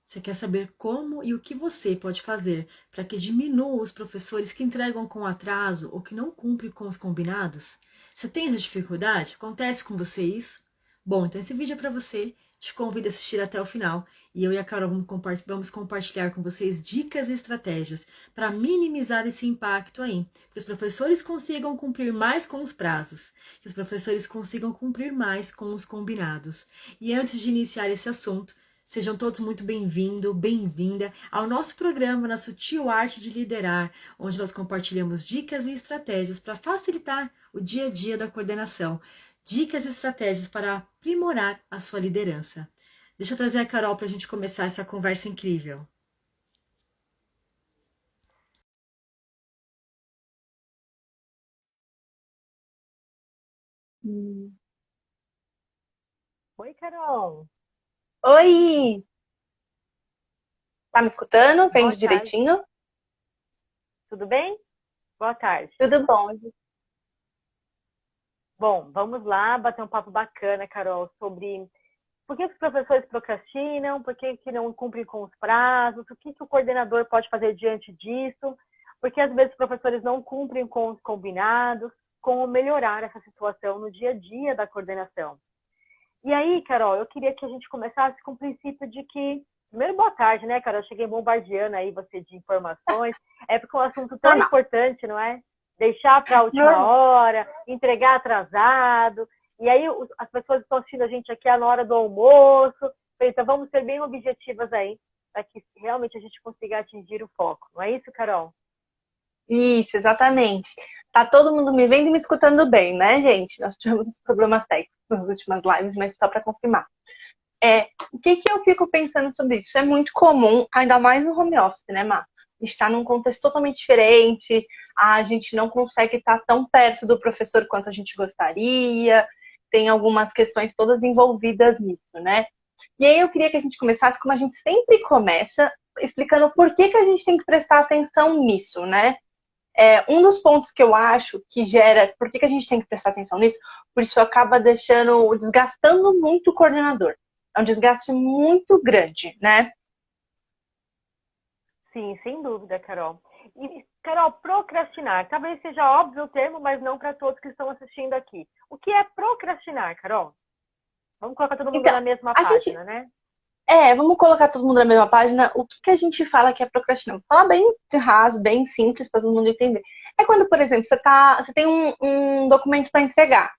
Você quer saber como e o que você pode fazer para que diminua os professores que entregam com atraso ou que não cumprem com os combinados? Você tem essa dificuldade? Acontece com você isso? Bom, então esse vídeo é para você. Te convido a assistir até o final e eu e a Carol vamos compartilhar com vocês dicas e estratégias para minimizar esse impacto aí, que os professores consigam cumprir mais com os prazos, que os professores consigam cumprir mais com os combinados. E antes de iniciar esse assunto, sejam todos muito bem-vindo, bem-vinda ao nosso programa na Sutil Arte de Liderar, onde nós compartilhamos dicas e estratégias para facilitar o dia a dia da coordenação. Dicas e estratégias para aprimorar a sua liderança. Deixa eu trazer a Carol para a gente começar essa conversa incrível. Hum. Oi, Carol. Oi, tá me escutando? Boa Vendo tarde. direitinho? Tudo bem? Boa tarde. Tudo bom. Bom, vamos lá bater um papo bacana, Carol, sobre por que os professores procrastinam, por que não cumprem com os prazos, o que o coordenador pode fazer diante disso, porque às vezes os professores não cumprem com os combinados, como melhorar essa situação no dia a dia da coordenação. E aí, Carol, eu queria que a gente começasse com o princípio de que. Primeiro, boa tarde, né, Carol? Eu cheguei bombardeando aí você de informações. É porque é um assunto tão Normal, importante, não é? Deixar para a última normal. hora, entregar atrasado. E aí as pessoas estão assistindo a gente aqui na hora do almoço. Então vamos ser bem objetivas aí, para que realmente a gente consiga atingir o foco. Não é isso, Carol? Isso, exatamente. Tá todo mundo me vendo e me escutando bem, né, gente? Nós tivemos uns problemas técnicos nas últimas lives, mas só para confirmar. O que que eu fico pensando sobre isso? É muito comum, ainda mais no home office, né, Má? A gente está num contexto totalmente diferente, a gente não consegue estar tão perto do professor quanto a gente gostaria, tem algumas questões todas envolvidas nisso, né? E aí eu queria que a gente começasse como a gente sempre começa, explicando por que que a gente tem que prestar atenção nisso, né? Um dos pontos que eu acho que gera, por que que a gente tem que prestar atenção nisso, por isso acaba deixando, desgastando muito o coordenador. É um desgaste muito grande, né? Sim, sem dúvida, Carol. E, Carol, procrastinar. Talvez seja óbvio o termo, mas não para todos que estão assistindo aqui. O que é procrastinar, Carol? Vamos colocar todo mundo Então, na mesma a gente, página, né? vamos colocar todo mundo na mesma página. O que que a gente fala que é procrastinar? Vou falar bem de raso, bem simples para todo mundo entender. É quando, por exemplo, você tem um documento para entregar.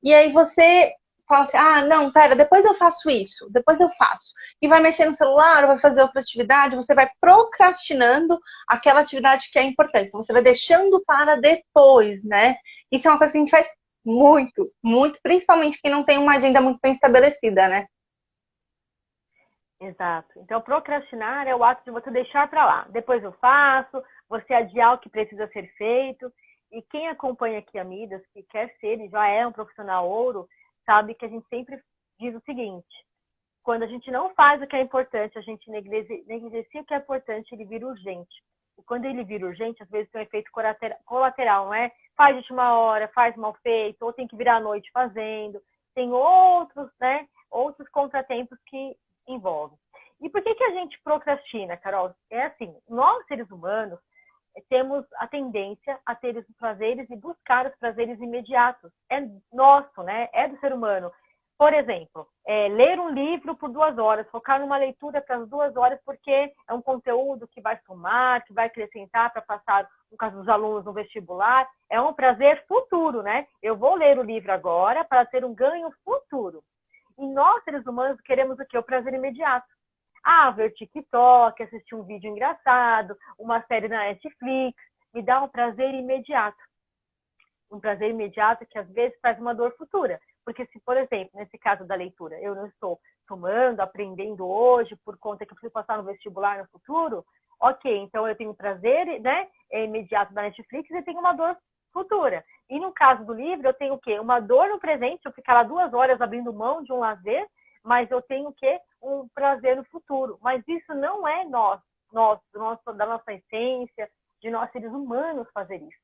E aí você fala assim, ah, não, pera, depois eu faço isso, depois eu faço. E vai mexer no celular, ou vai fazer outra atividade, você vai procrastinando aquela atividade que é importante. Então, você vai deixando para depois, né? Isso é uma coisa que a gente faz muito, muito, principalmente quem não tem uma agenda muito bem estabelecida, né? Exato. Então, procrastinar é o ato de você deixar para lá. Depois eu faço, você adiar o que precisa ser feito. E quem acompanha aqui a Midas, que quer ser e já é um profissional ouro, sabe que a gente sempre diz o seguinte: quando a gente não faz o que é importante, a gente negligencia o que é importante, ele vira urgente. E quando ele vira urgente, às vezes tem um efeito colateral, não é? Faz de última hora, faz mal feito, ou tem que virar à noite fazendo. Tem outros, né? Outros contratempos que envolvem. E por que a gente procrastina, Carol? É assim, nós seres humanos temos a tendência a ter os prazeres e buscar os prazeres imediatos. É nosso, né? É do ser humano. Por exemplo, ler um livro por 2 horas, focar numa leitura para as 2 horas, porque é um conteúdo que vai somar, que vai acrescentar para passar, no caso dos alunos, no vestibular. É um prazer futuro, né? Eu vou ler o livro agora para ter um ganho futuro. E nós, seres humanos, queremos o quê? O prazer imediato. Ah, ver TikTok, assistir um vídeo engraçado, uma série na Netflix, me dá um prazer imediato. Um prazer imediato que às vezes traz uma dor futura. Porque se, por exemplo, nesse caso da leitura, eu não estou tomando, aprendendo hoje por conta que eu preciso passar no vestibular no futuro, ok, então eu tenho um prazer, né, imediato da Netflix e tenho uma dor futura. E no caso do livro, eu tenho o quê? Uma dor no presente, eu ficar lá 2 horas abrindo mão de um lazer, mas eu tenho o quê? Um prazer no futuro. Mas isso não é da nossa essência, de nós seres humanos fazer isso.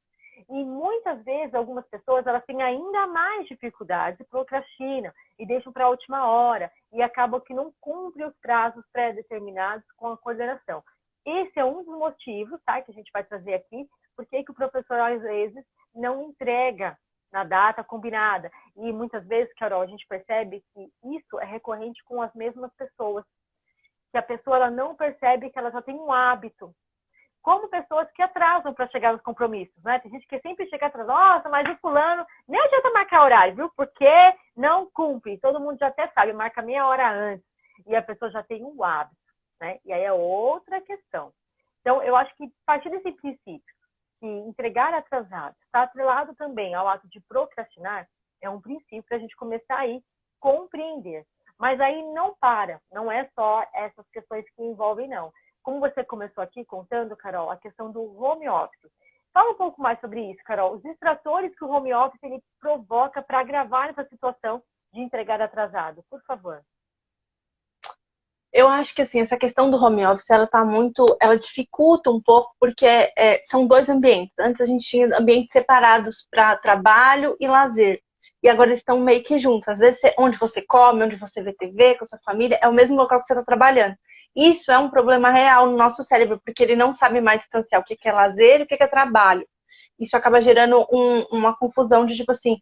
E muitas vezes, algumas pessoas, elas têm ainda mais dificuldades e procrastinam e deixam para a última hora e acabam que não cumprem os prazos pré-determinados com a coordenação. Esse é um dos motivos, tá, que a gente vai trazer aqui, porque que o professor, às vezes, não entrega na data combinada. E muitas vezes, Carol, a gente percebe que isso é recorrente com as mesmas pessoas. Que a pessoa ela não percebe que ela já tem um hábito. Como pessoas que atrasam para chegar nos compromissos, né? Tem gente que sempre chega atrasado, nossa, mas o fulano nem adianta marcar horário, viu? Porque não cumpre. Todo mundo já até sabe, marca meia hora antes. E a pessoa já tem um hábito, né? E aí é outra questão. Então, eu acho que a partir desse princípio, que entregar atrasado está atrelado também ao ato de procrastinar, é um princípio para a gente começar aí compreender. Mas aí não para, não é só essas questões que envolvem, não. Como você começou aqui contando, Carol, a questão do home office. Fala um pouco mais sobre isso, Carol. Os distratores que o home office ele provoca para agravar essa situação de entregar atrasado. Por favor. Eu acho que assim, essa questão do home office, ela dificulta um pouco, porque são dois ambientes. Antes a gente tinha ambientes separados para trabalho e lazer. E agora eles estão meio que juntos. Às vezes, onde você come, onde você vê TV com a sua família, é o mesmo local que você está trabalhando. Isso é um problema real no nosso cérebro, porque ele não sabe mais distanciar o que é lazer e o que é trabalho. Isso acaba gerando uma confusão de tipo assim,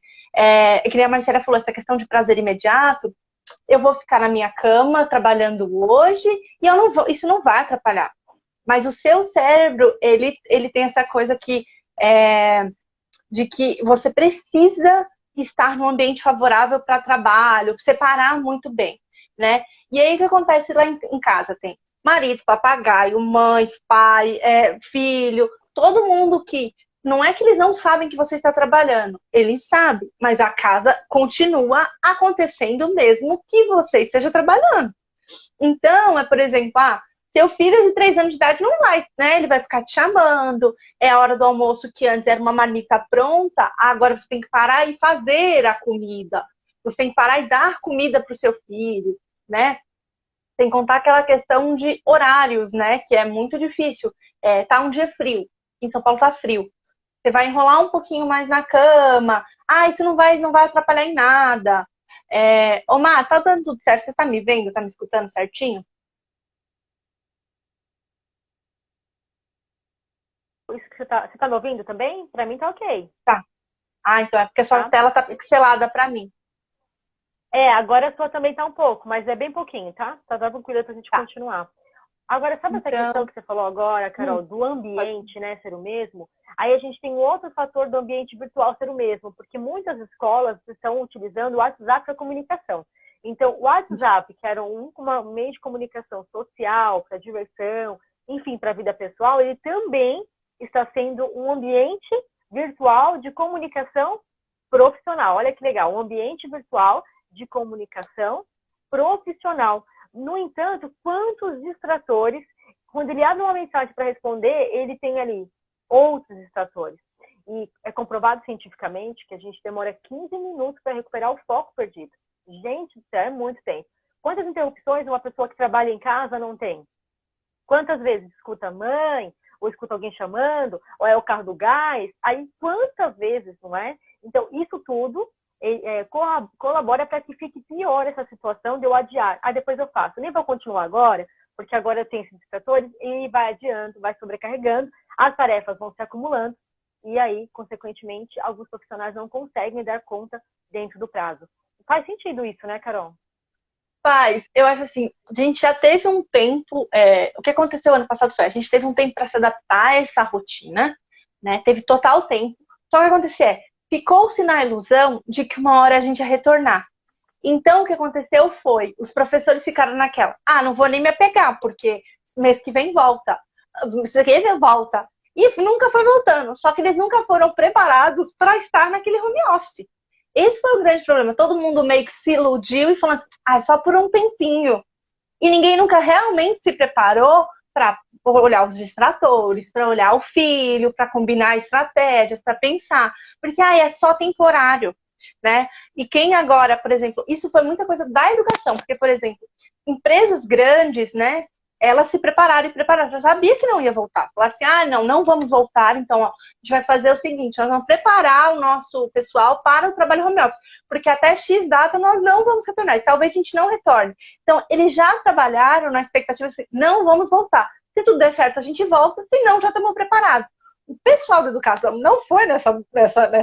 que nem a Marcela falou, essa questão de prazer imediato, eu vou ficar na minha cama trabalhando hoje e isso não vai atrapalhar. Mas o seu cérebro, ele tem essa coisa de que você precisa estar num ambiente favorável para trabalho, separar muito bem, né? E aí o que acontece lá em casa? Tem marido, papagaio, mãe, pai, filho, todo mundo que... Não é que eles não sabem que você está trabalhando, eles sabem, mas a casa continua acontecendo mesmo que você esteja trabalhando. Então, por exemplo, seu filho de 3 anos de idade não vai, né? Ele vai ficar te chamando, é a hora do almoço que antes era uma marmita pronta, agora você tem que parar e fazer a comida. Você tem que parar e dar comida para o seu filho, né? Sem contar aquela questão de horários, né? Que é muito difícil. Tá um dia frio, em São Paulo tá frio. Você vai enrolar um pouquinho mais na cama. Isso não vai atrapalhar em nada. Má, tá dando tudo certo? Você tá me vendo? Tá me escutando certinho? Isso que você tá me ouvindo também? Para mim tá ok. Tá. Então é porque a sua tela tá pixelada para mim. Agora a sua também tá um pouco, mas é bem pouquinho, tá? Tá tranquilo pra gente continuar. Agora, sabe essa questão que você falou agora, Carol, do ambiente, né, ser o mesmo? Aí a gente tem um outro fator do ambiente virtual ser o mesmo, porque muitas escolas estão utilizando o WhatsApp para comunicação. Então, o WhatsApp, que era um meio de comunicação social, para diversão, enfim, para a vida pessoal, ele também está sendo um ambiente virtual de comunicação profissional. Olha que legal, um ambiente virtual de comunicação profissional. No entanto, quantos distratores, quando ele abre uma mensagem para responder, ele tem ali outros distratores. E é comprovado cientificamente que a gente demora 15 minutos para recuperar o foco perdido. Gente, isso é muito tempo. Quantas interrupções uma pessoa que trabalha em casa não tem? Quantas vezes escuta a mãe, ou escuta alguém chamando, ou é o carro do gás? Aí, quantas vezes, não é? Então, isso tudo colabora para que fique pior essa situação de eu adiar. Depois eu faço. Nem vou continuar agora, porque agora eu tenho esses distratores e vai adiando, vai sobrecarregando, as tarefas vão se acumulando e aí, consequentemente, alguns profissionais não conseguem dar conta dentro do prazo. Faz sentido isso, né, Carol? Faz. Eu acho assim, a gente já teve um tempo, o que aconteceu ano passado foi, a gente teve um tempo para se adaptar a essa rotina, né? Teve total tempo. Só que o que aconteceu ficou-se na ilusão de que uma hora a gente ia retornar. Então, o que aconteceu foi, os professores ficaram naquela, não vou nem me apegar, porque mês que vem volta, isso aqui volta. E nunca foi voltando, só que eles nunca foram preparados para estar naquele home office. Esse foi o grande problema, todo mundo meio que se iludiu e falando assim, só por um tempinho. E ninguém nunca realmente se preparou para olhar os distratores, para olhar o filho, para combinar estratégias, para pensar. Porque é só temporário, né? E quem agora, por exemplo, isso foi muita coisa da educação, porque, por exemplo, empresas grandes, né, elas se prepararam e prepararam. Já sabia que não ia voltar. Falaram assim, não vamos voltar. Então, ó, a gente vai fazer o seguinte, nós vamos preparar o nosso pessoal para o trabalho home office. Porque até X data nós não vamos retornar. E talvez a gente não retorne. Então, eles já trabalharam na expectativa de não vamos voltar. Se tudo der certo, a gente volta. Se não, já estamos preparados. O pessoal da educação não foi nessa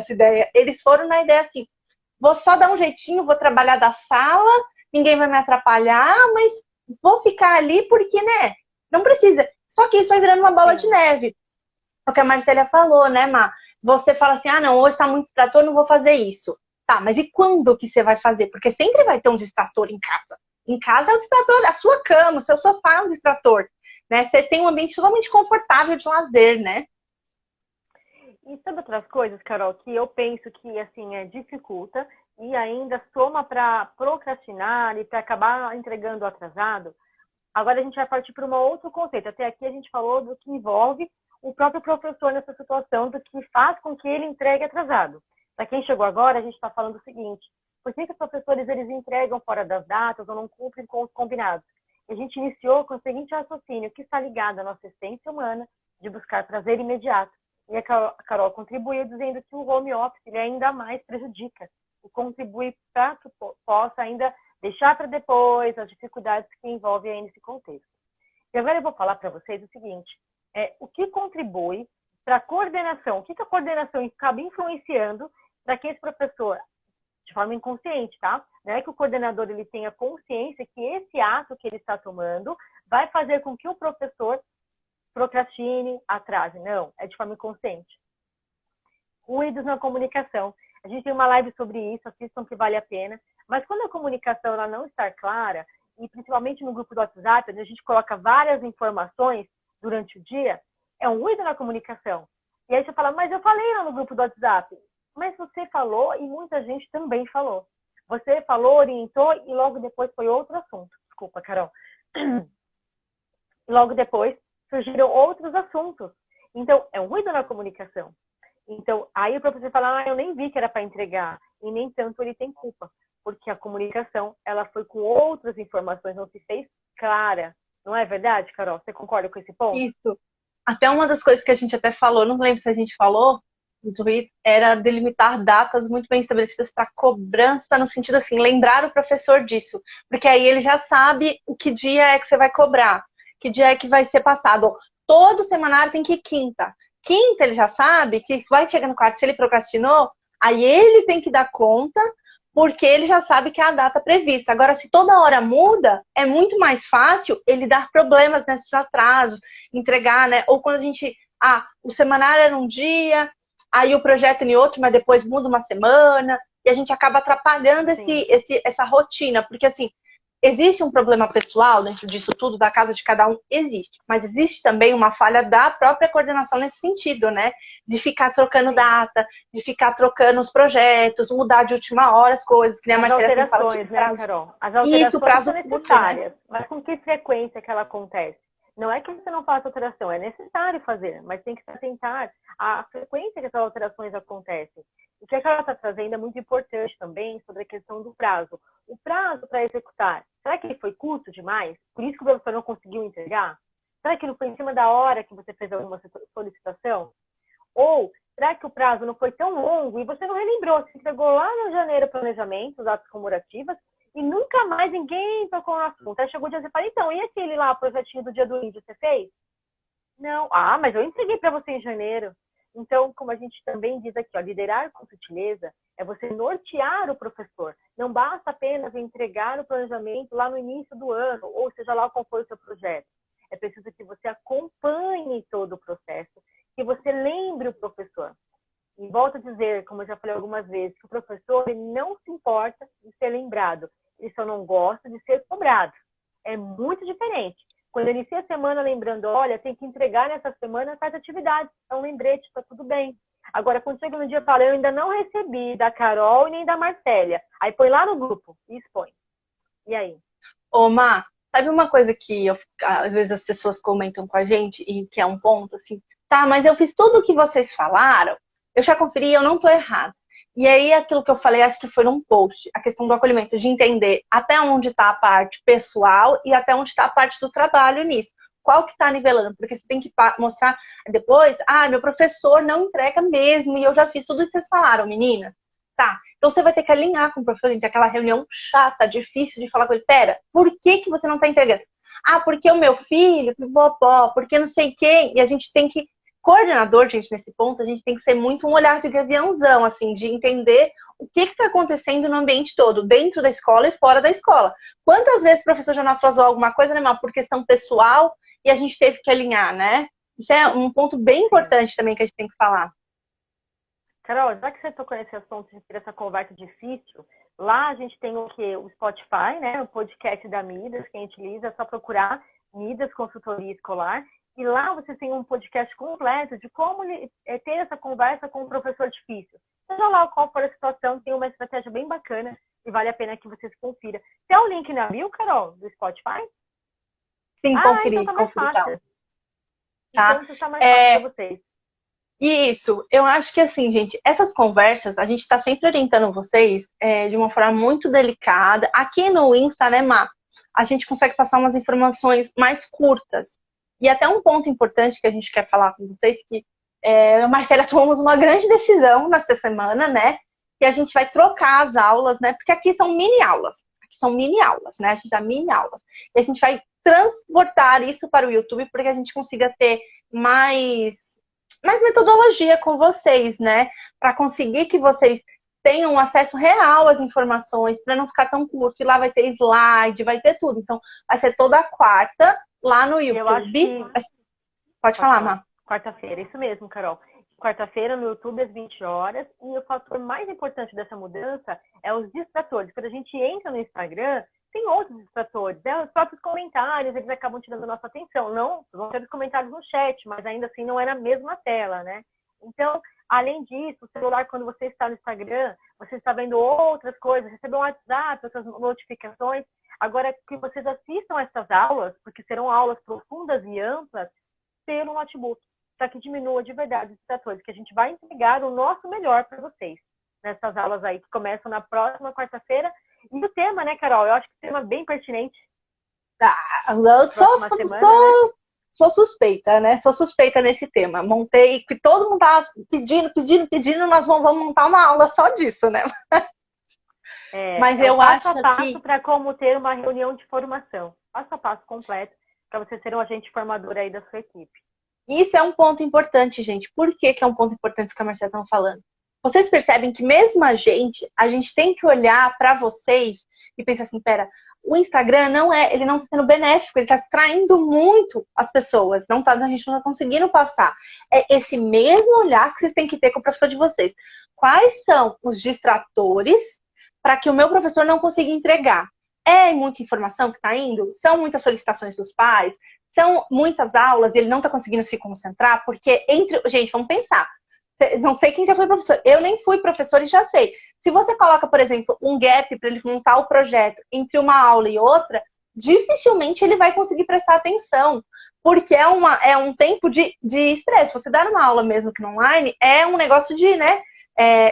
ideia. Eles foram na ideia assim, vou só dar um jeitinho, vou trabalhar da sala, ninguém vai me atrapalhar, mas vou ficar ali porque, né, não precisa. Só que isso vai virando uma bola de neve. É o que a Marcélia falou, né, Má? Você fala assim, não, hoje tá muito distrator, não vou fazer isso. Tá, mas e quando que você vai fazer? Porque sempre vai ter um distrator em casa. Em casa é o distrator, a sua cama, o seu sofá é um distrator. Né? Você tem um ambiente totalmente confortável de lazer, né? E sabe outras coisas, Carol, que eu penso que, assim, dificulta e ainda soma para procrastinar e para acabar entregando atrasado? Agora a gente vai partir para um outro conceito. Até aqui a gente falou do que envolve o próprio professor nessa situação, do que faz com que ele entregue atrasado. Para quem chegou agora, a gente está falando o seguinte, por que os professores eles entregam fora das datas ou não cumprem com os combinados? E a gente iniciou com o seguinte raciocínio, que está ligado à nossa essência humana de buscar prazer imediato. E a Carol contribuiu dizendo que o home office ele ainda mais prejudica e contribui para que possa ainda deixar para depois as dificuldades que envolvem aí nesse contexto. E agora eu vou falar para vocês o seguinte, o que contribui para a coordenação, o que a coordenação acaba influenciando para que esse professor, de forma inconsciente, tá? Não é que o coordenador ele tenha consciência que esse ato que ele está tomando vai fazer com que o professor procrastine, atrase. Não, é de forma inconsciente. Ruídos na comunicação. A gente tem uma live sobre isso, assistam que vale a pena. Mas quando a comunicação ela não está clara, e principalmente no grupo do WhatsApp, onde a gente coloca várias informações durante o dia, é um ruído na comunicação. E aí você fala, mas eu falei lá no grupo do WhatsApp. Mas você falou e muita gente também falou. Você falou, orientou e logo depois foi outro assunto. Desculpa, Carol. Logo depois surgiram outros assuntos. Então, é um ruído na comunicação. Então, aí o professor fala, eu nem vi que era para entregar. E nem tanto ele tem culpa. Porque a comunicação, ela foi com outras informações, não se fez clara. Não é verdade, Carol? Você concorda com esse ponto? Isso. Até uma das coisas que a gente até falou, não lembro se a gente falou, no Twitter, era delimitar datas muito bem estabelecidas para cobrança, no sentido assim, lembrar o professor disso. Porque aí ele já sabe o que dia é que você vai cobrar, que dia é que vai ser passado. Todo semanário tem que ir quinta. Quinta ele já sabe que vai chegar no quarto, se ele procrastinou, aí ele tem que dar conta, porque ele já sabe que é a data prevista. Agora, se toda hora muda, é muito mais fácil ele dar problemas nesses atrasos, entregar, né? Ou quando a gente, o semanário era um dia, aí o projeto em outro, mas depois muda uma semana, e a gente acaba atrapalhando essa rotina, porque assim, existe um problema pessoal dentro disso tudo, da casa de cada um? Existe. Mas existe também uma falha da própria coordenação nesse sentido, né? De ficar trocando data, de ficar trocando os projetos, mudar de última hora as coisas. Que nem a Marcela fala que né, Carol? As alterações isso, prazo são necessárias. Curto, né? Mas com que frequência que ela acontece? Não é que você não faça alteração, é necessário fazer, mas tem que se atentar à frequência que essas alterações acontecem. O que ela está trazendo é muito importante também sobre a questão do prazo. O prazo para executar, será que ele foi curto demais? Por isso que o professor não conseguiu entregar? Será que não foi em cima da hora que você fez alguma solicitação? Ou será que o prazo não foi tão longo e você não relembrou? Você entregou lá no janeiro o planejamento, os atos comemorativos, e nunca mais ninguém tocou no assunto. Aí chegou o dia e você fala, então, e aquele lá, projetinho do dia do índio, você fez? Não. Mas eu entreguei para você em janeiro. Então, como a gente também diz aqui, liderar com sutileza é você nortear o professor. Não basta apenas entregar o planejamento lá no início do ano, ou seja lá qual for o seu projeto. É preciso que você acompanhe todo o processo, que você lembre o professor. E volto a dizer, como eu já falei algumas vezes, que o professor ele não se importa de ser lembrado. Ele só não gosta de ser cobrado. É muito diferente. Quando eu inicia a semana lembrando, olha, tem que entregar nessa semana tais atividades. É um lembrete, está tudo bem. Agora, quando chega no dia e fala, eu ainda não recebi da Carol e nem da Marcélia. Aí põe lá no grupo e expõe. E aí? Ô, Má, sabe uma coisa que às vezes as pessoas comentam com a gente e que é um ponto assim, tá, mas eu fiz tudo o que vocês falaram, eu já conferi, eu não tô errada. E aí, aquilo que eu falei, acho que foi num post, a questão do acolhimento, de entender até onde está a parte pessoal e até onde está a parte do trabalho nisso. Qual que está nivelando? Porque você tem que mostrar depois, meu professor não entrega mesmo, e eu já fiz tudo isso que vocês falaram, meninas. Tá, então você vai ter que alinhar com o professor, gente, aquela reunião chata, difícil de falar com ele. Pera, por que que você não está entregando? Porque o meu filho, porque não sei quem, e a gente tem que coordenador, gente, nesse ponto, a gente tem que ser muito um olhar de gaviãozão, assim, de entender o que está acontecendo no ambiente todo, dentro da escola e fora da escola. Quantas vezes o professor já não atrasou alguma coisa, né, Mal, por questão pessoal, e a gente teve que alinhar, né? Isso é um ponto bem importante também que a gente tem que falar. Carol, já que você tocou nesse assunto de ter essa conversa difícil, lá a gente tem o quê? O Spotify, né? O podcast da Midas, que a gente utiliza, é só procurar Midas Consultoria Escolar. E lá você tem um podcast completo de como ter essa conversa com um professor difícil. Seja lá qual for a situação, tem uma estratégia bem bacana e vale a pena que você se confira. Tem um link na bio, Carol, do Spotify? Sim, conferir, então tá mais fácil. Tá? Então isso tá mais fácil para vocês. Isso, eu acho que assim, gente, essas conversas, a gente está sempre orientando vocês de uma forma muito delicada. Aqui no Insta, né, Má? A gente consegue passar umas informações mais curtas. E até um ponto importante que a gente quer falar com vocês, que eu e a Marcela tomamos uma grande decisão nessa semana, né? Que a gente vai trocar as aulas, né? Porque aqui são mini aulas. Aqui são mini aulas, né? A gente dá mini aulas. E a gente vai transportar isso para o YouTube para que a gente consiga ter mais metodologia com vocês, né? Para conseguir que vocês tenham acesso real às informações, para não ficar tão curto. E lá vai ter slide, vai ter tudo. Então, vai ser toda quarta lá no YouTube. Eu acho que... Pode falar, Má. Quarta-feira, isso mesmo, Carol. Quarta-feira no YouTube às 20 horas. E o fator mais importante dessa mudança é os distratores. Quando a gente entra no Instagram, tem outros distratores, né? Os próprios comentários, eles acabam tirando a nossa atenção. Não, vão ter os comentários no chat, mas ainda assim não é na mesma tela, né? Então, além disso, o celular, quando você está no Instagram, você está vendo outras coisas, recebeu um WhatsApp, outras notificações. Agora, que vocês assistam essas aulas, porque serão aulas profundas e amplas, pelo notebook, para que diminua de verdade os distratores, que a gente vai entregar o nosso melhor para vocês nessas aulas aí, que começam na próxima quarta-feira. E o tema, né, Carol? Eu acho que o tema é bem pertinente. Eu sou suspeita, né? Sou suspeita nesse tema. Montei, que todo mundo tá pedindo, nós vamos montar uma aula só disso, né? Mas eu acho passo a passo para como ter uma reunião de formação. Passo a passo completo para você ser um agente formador aí da sua equipe. Isso é um ponto importante, gente. Por que é um ponto importante que a Marcela estava falando? Vocês percebem que mesmo a gente tem que olhar para vocês e pensar assim, pera, o Instagram ele não está sendo benéfico, ele está distraindo muito as pessoas. A gente não está conseguindo passar. É esse mesmo olhar que vocês têm que ter com o professor de vocês. Quais são os distratores para que o meu professor não consiga entregar? É muita informação que está indo? São muitas solicitações dos pais? São muitas aulas e ele não está conseguindo se concentrar? Porque gente, vamos pensar. Não sei quem já foi professor. Eu nem fui professor e já sei. Se você coloca, por exemplo, um gap para ele montar o projeto entre uma aula e outra, dificilmente ele vai conseguir prestar atenção. Porque é um tempo de estresse. Você dar uma aula mesmo que no online é um negócio de, né?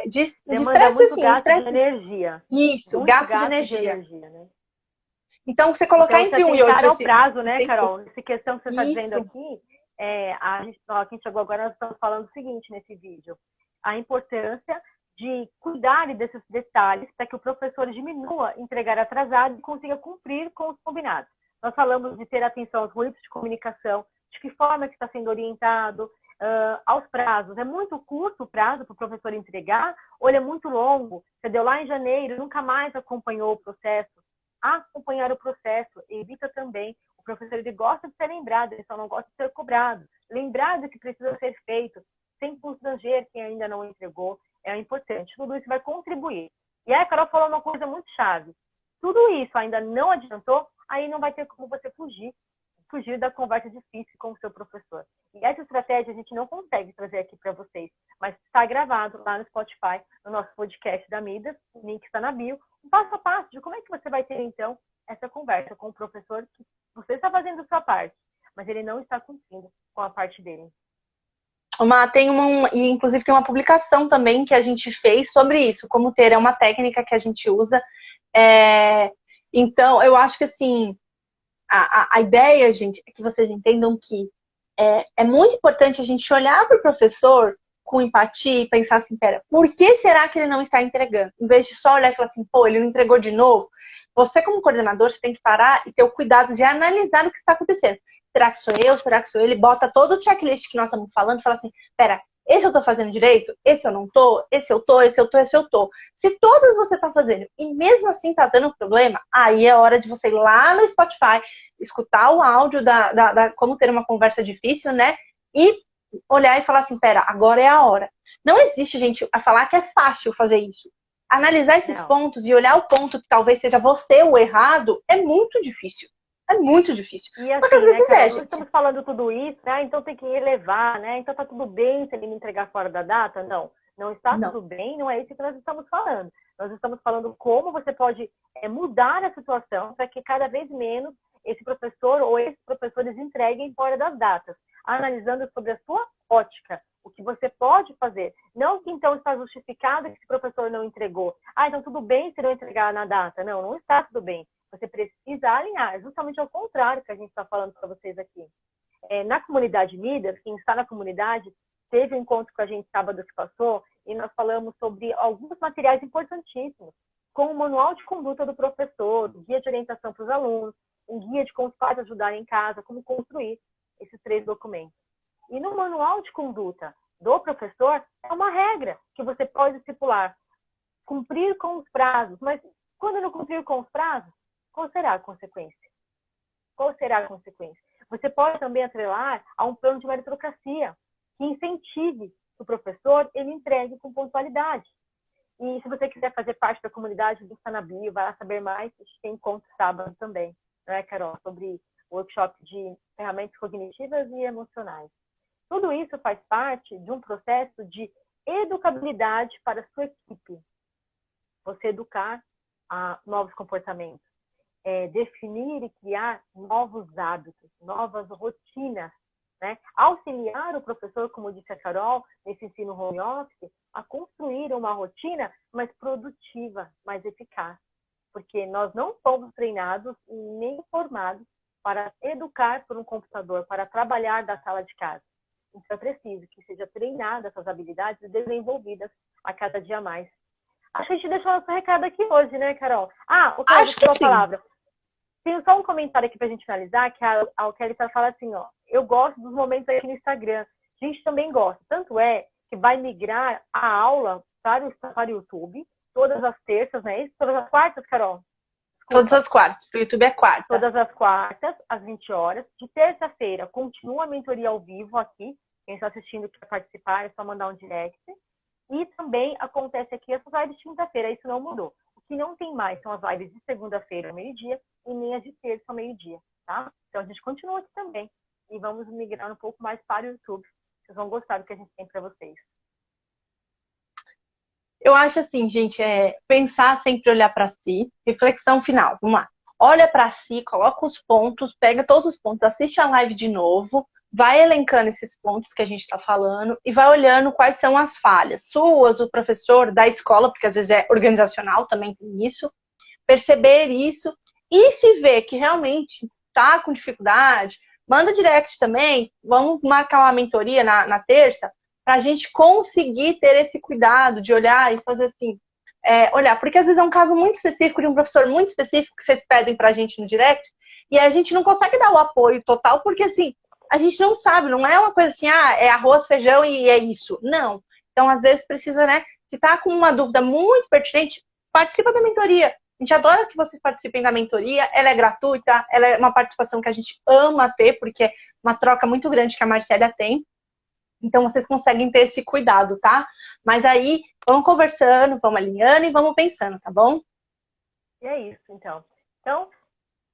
De estresse, assim. Gasto de energia. Isso, muito gasto de energia. Né? Então, você colocar então, entre um e outro... o prazo, né, Carol? Essa questão que você está dizendo aqui... quem chegou agora, nós estamos falando o seguinte nesse vídeo. A importância de cuidar desses detalhes para que o professor diminua entregar atrasado e consiga cumprir com os combinados. Nós falamos de ter atenção aos ruídos de comunicação, de que forma que está sendo orientado, aos prazos. É muito curto o prazo para o professor entregar ou ele é muito longo? Você deu lá em janeiro, nunca mais acompanhou o processo. Acompanhar o processo evita também. O professor ele gosta de ser lembrado, ele só não gosta de ser cobrado. Lembrado que precisa ser feito, sem constranger quem ainda não entregou, é importante. Tudo isso vai contribuir. E aí a Carol falou uma coisa muito chave. Tudo isso ainda não adiantou, aí não vai ter como você fugir da conversa difícil com o seu professor. E essa estratégia a gente não consegue trazer aqui para vocês, mas está gravado lá no Spotify, no nosso podcast da Midas, o link está na bio, um passo a passo de como é que você vai ter, então, essa conversa com o professor que você está fazendo a sua parte, mas ele não está cumprindo com a parte dele. E inclusive tem uma publicação também que a gente fez sobre isso, como ter é uma técnica que a gente usa. Então, eu acho que assim, a ideia, gente, é que vocês entendam que é muito importante a gente olhar para o professor com empatia e pensar assim, pera, por que será que ele não está entregando? Em vez de só olhar e falar assim, pô, ele não entregou de novo. Você, como coordenador, você tem que parar e ter o cuidado de analisar o que está acontecendo. Será que sou eu? Será que sou ele? Bota todo o checklist que nós estamos falando e fala assim, pera, esse eu estou fazendo direito? Esse eu não estou? Esse eu estou? Esse eu estou? Esse eu estou? Se todos você está fazendo e mesmo assim está dando problema, aí é hora de você ir lá no Spotify, escutar o áudio da como ter uma conversa difícil, né? E olhar e falar assim, pera, agora é a hora. Não existe, gente, a falar que é fácil fazer isso. Analisar esses pontos e olhar o ponto que talvez seja você o errado é muito difícil. É muito difícil. E assim, porque às vezes Carol, gente. nós estamos falando tudo isso, né? Então tem que relevar, né? Então tá tudo bem se ele me entregar fora da data? Não. Não está tudo bem, não é isso que nós estamos falando. Nós estamos falando como você pode mudar a situação para que cada vez menos esse professor ou esses professores entreguem fora das datas, analisando sobre a sua ótica, o que você pode fazer. Não que então está justificado que esse professor não entregou. Então tudo bem se não entregar na data. Não, não está tudo bem. Você precisa alinhar, justamente ao contrário que a gente está falando para vocês aqui. Na comunidade Midas, quem está na comunidade, teve um encontro com a gente sábado que passou e nós falamos sobre alguns materiais importantíssimos, como o manual de conduta do professor, o guia de orientação para os alunos, um guia de como os pais ajudarem em casa, como construir esses 3 documentos. E no manual de conduta do professor, é uma regra que você pode estipular. Cumprir com os prazos. Mas quando não cumprir com os prazos, qual será a consequência? Qual será a consequência? Você pode também atrelar a um plano de meritocracia que incentive que o professor ele entregue com pontualidade. E se você quiser fazer parte da comunidade do Sanabio, vai lá saber mais, a gente tem encontro sábado também, né, Carol? Sobre workshop de ferramentas cognitivas e emocionais. Tudo isso faz parte de um processo de educabilidade para a sua equipe. Você educar a novos comportamentos. Definir e criar novos hábitos, novas rotinas, né? Auxiliar o professor, como disse a Carol, nesse ensino home office, a construir uma rotina mais produtiva, mais eficaz. Porque nós não fomos treinados nem formados para educar por um computador, para trabalhar da sala de casa. Então é preciso que seja treinada essas habilidades e desenvolvidas a cada dia mais. Acho que a gente deixou nosso recado aqui hoje, né, Carol? O Carol Acho que a sim. palavra. Tem só um comentário aqui pra gente finalizar, que a Kelly fala assim, eu gosto dos momentos aqui no Instagram. A gente também gosta. Tanto é que vai migrar a aula para o YouTube, todas as terças, né? Todas as quartas, Carol? Desculpa. Todas as quartas. Pro YouTube é quarta. Todas as quartas, às 20 horas. De terça-feira, continua a mentoria ao vivo aqui. Quem está assistindo quer participar, é só mandar um direct. E também acontece aqui essas lives de quinta-feira, isso não mudou. O que não tem mais são as lives de segunda-feira ao meio-dia e nem as de terça ao meio-dia, tá? Então a gente continua aqui também. E vamos migrar um pouco mais para o YouTube. Vocês vão gostar do que a gente tem para vocês. Eu acho assim, gente, pensar sempre olhar para si. Reflexão final, vamos lá. Olha para si, coloca os pontos, pega todos os pontos, assiste a live de novo, vai elencando esses pontos que a gente está falando e vai olhando quais são as falhas suas, o professor, da escola, porque às vezes é organizacional, também tem isso. Perceber isso e se ver que realmente está com dificuldade, manda direct também, vamos marcar uma mentoria na terça, para a gente conseguir ter esse cuidado de olhar e fazer assim, olhar, porque às vezes é um caso muito específico, de um professor muito específico que vocês pedem para a gente no direct, e a gente não consegue dar o apoio total, porque assim, a gente não sabe, não é uma coisa assim, é arroz, feijão e é isso. Não. Então, às vezes, precisa, né, se tá com uma dúvida muito pertinente, participa da mentoria. A gente adora que vocês participem da mentoria, ela é gratuita, ela é uma participação que a gente ama ter, porque é uma troca muito grande que a Marcélia tem. Então, vocês conseguem ter esse cuidado, tá? Mas aí, vamos conversando, vamos alinhando e vamos pensando, tá bom? E é isso, então. Então,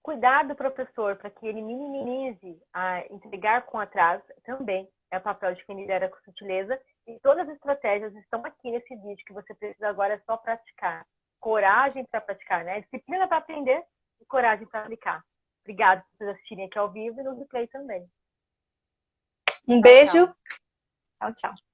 cuidar do professor para que ele minimize a entregar com atraso também é o papel de quem lidera com sutileza. E todas as estratégias estão aqui nesse vídeo que você precisa agora só praticar. Coragem para praticar, né? Disciplina para aprender e coragem para aplicar. Obrigada por vocês assistirem aqui ao vivo e no replay também. Um beijo. Tchau. Tchau, tchau.